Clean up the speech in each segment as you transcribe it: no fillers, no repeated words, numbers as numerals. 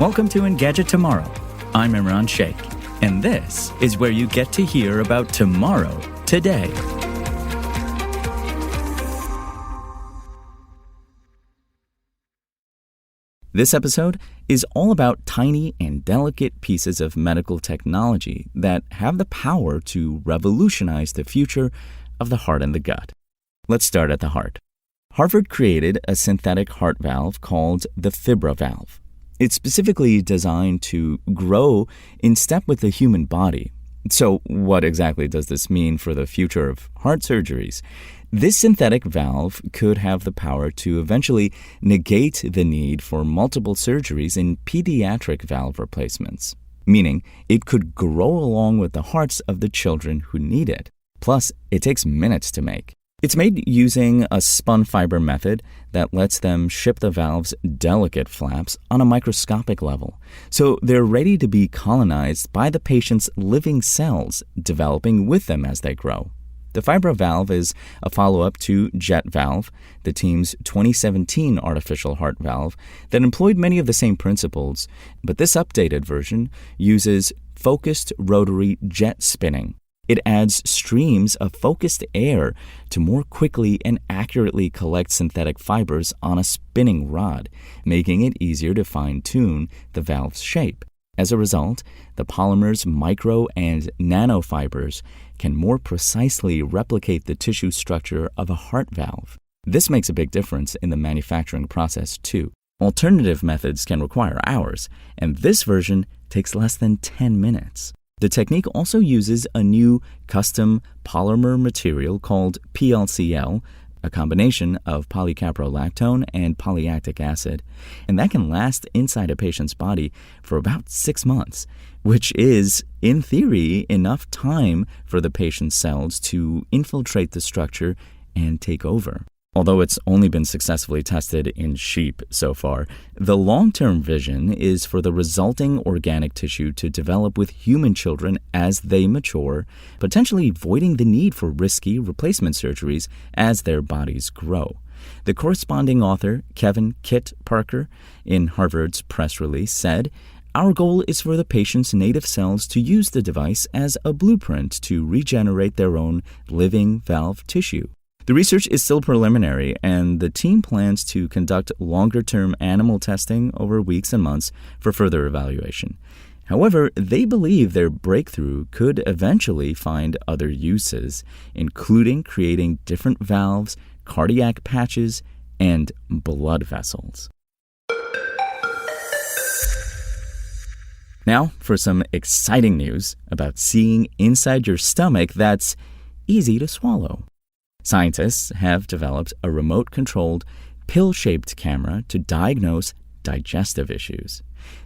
Welcome to Engadget Tomorrow. I'm Imran Sheikh, and this is where you get to hear about tomorrow today. This episode is all about tiny and delicate pieces of medical technology that have the power to revolutionize the future of the heart and the gut. Let's start at the heart. Harvard created a synthetic heart valve called the Fibra valve. It's specifically designed to grow in step with the human body. So what exactly does this mean for the future of heart surgeries? This synthetic valve could have the power to eventually negate the need for multiple surgeries in pediatric valve replacements, meaning it could grow along with the hearts of the children who need it. Plus, it takes minutes to make. It's made using a spun fiber method that lets them ship the valve's delicate flaps on a microscopic level, so they're ready to be colonized by the patient's living cells, developing with them as they grow. The Fibra valve is a follow-up to Jet Valve, the team's 2017 artificial heart valve that employed many of the same principles, but this updated version uses focused rotary jet spinning. It adds streams of focused air to more quickly and accurately collect synthetic fibers on a spinning rod, making it easier to fine-tune the valve's shape. As a result, the polymer's micro and nanofibers can more precisely replicate the tissue structure of a heart valve. This makes a big difference in the manufacturing process, too. Alternative methods can require hours, and this version takes less than 10 minutes. The technique also uses a new custom polymer material called PLCL, a combination of polycaprolactone and polylactic acid, and that can last inside a patient's body for about 6 months, which is, in theory, enough time for the patient's cells to infiltrate the structure and take over. Although it's only been successfully tested in sheep so far, the long-term vision is for the resulting organic tissue to develop with human children as they mature, potentially avoiding the need for risky replacement surgeries as their bodies grow. The corresponding author, Kevin Kit Parker, in Harvard's press release said, "Our goal is for the patient's native cells to use the device as a blueprint to regenerate their own living valve tissue." The research is still preliminary, and the team plans to conduct longer-term animal testing over weeks and months for further evaluation. However, they believe their breakthrough could eventually find other uses, including creating different valves, cardiac patches, and blood vessels. Now for some exciting news about seeing inside your stomach that's easy to swallow. Scientists have developed a remote-controlled, pill-shaped camera to diagnose digestive issues.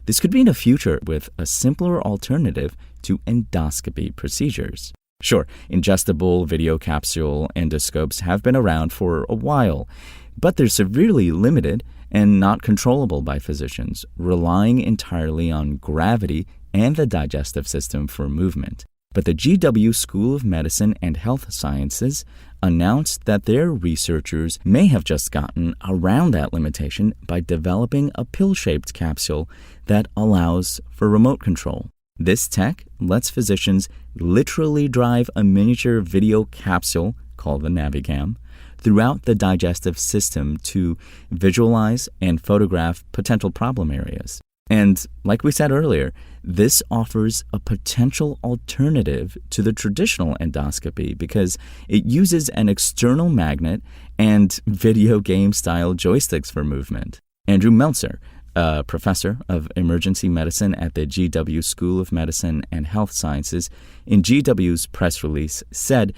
This could mean a future with a simpler alternative to endoscopy procedures. Sure, ingestible video capsule endoscopes have been around for a while, but they're severely limited and not controllable by physicians, relying entirely on gravity and the digestive system for movement. But the GW School of Medicine and Health Sciences announced that their researchers may have just gotten around that limitation by developing a pill-shaped capsule that allows for remote control. This tech lets physicians literally drive a miniature video capsule, called the Navigam, throughout the digestive system to visualize and photograph potential problem areas. And like we said earlier, this offers a potential alternative to the traditional endoscopy because it uses an external magnet and video game-style joysticks for movement. Andrew Meltzer, a professor of emergency medicine at the GW School of Medicine and Health Sciences, in GW's press release said,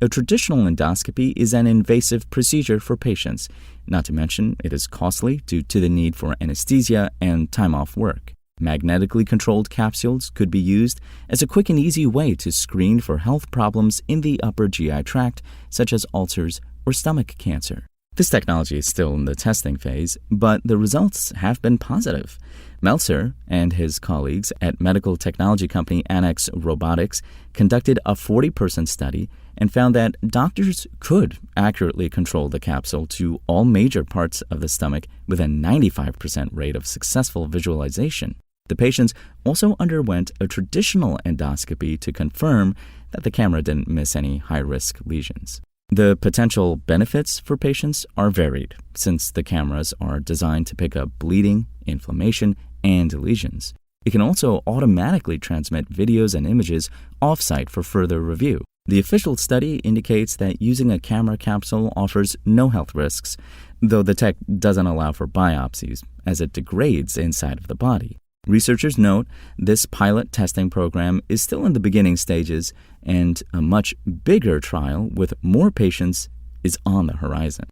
"A traditional endoscopy is an invasive procedure for patients. Not to mention, it is costly due to the need for anesthesia and time off work. Magnetically controlled capsules could be used as a quick and easy way to screen for health problems in the upper GI tract, such as ulcers or stomach cancer." This technology is still in the testing phase, but the results have been positive. Meltzer and his colleagues at medical technology company Annex Robotics conducted a 40-person study and found that doctors could accurately control the capsule to all major parts of the stomach with a 95% rate of successful visualization. The patients also underwent a traditional endoscopy to confirm that the camera didn't miss any high-risk lesions. The potential benefits for patients are varied, since the cameras are designed to pick up bleeding, inflammation, and lesions. It can also automatically transmit videos and images off-site for further review. The official study indicates that using a camera capsule offers no health risks, though the tech doesn't allow for biopsies, as it degrades inside of the body. Researchers note this pilot testing program is still in the beginning stages, and a much bigger trial with more patients is on the horizon.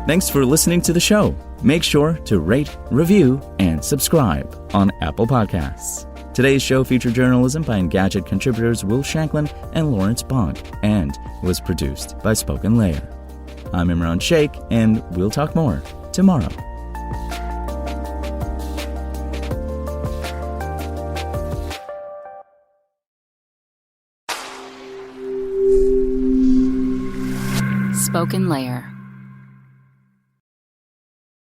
Thanks for listening to the show. Make sure to rate, review, and subscribe on Apple Podcasts. Today's show featured journalism by Engadget contributors Will Shanklin and Lawrence Bonk, and was produced by Spoken Leia. I'm Imran Sheikh, and we'll talk more tomorrow. Spoken Layer.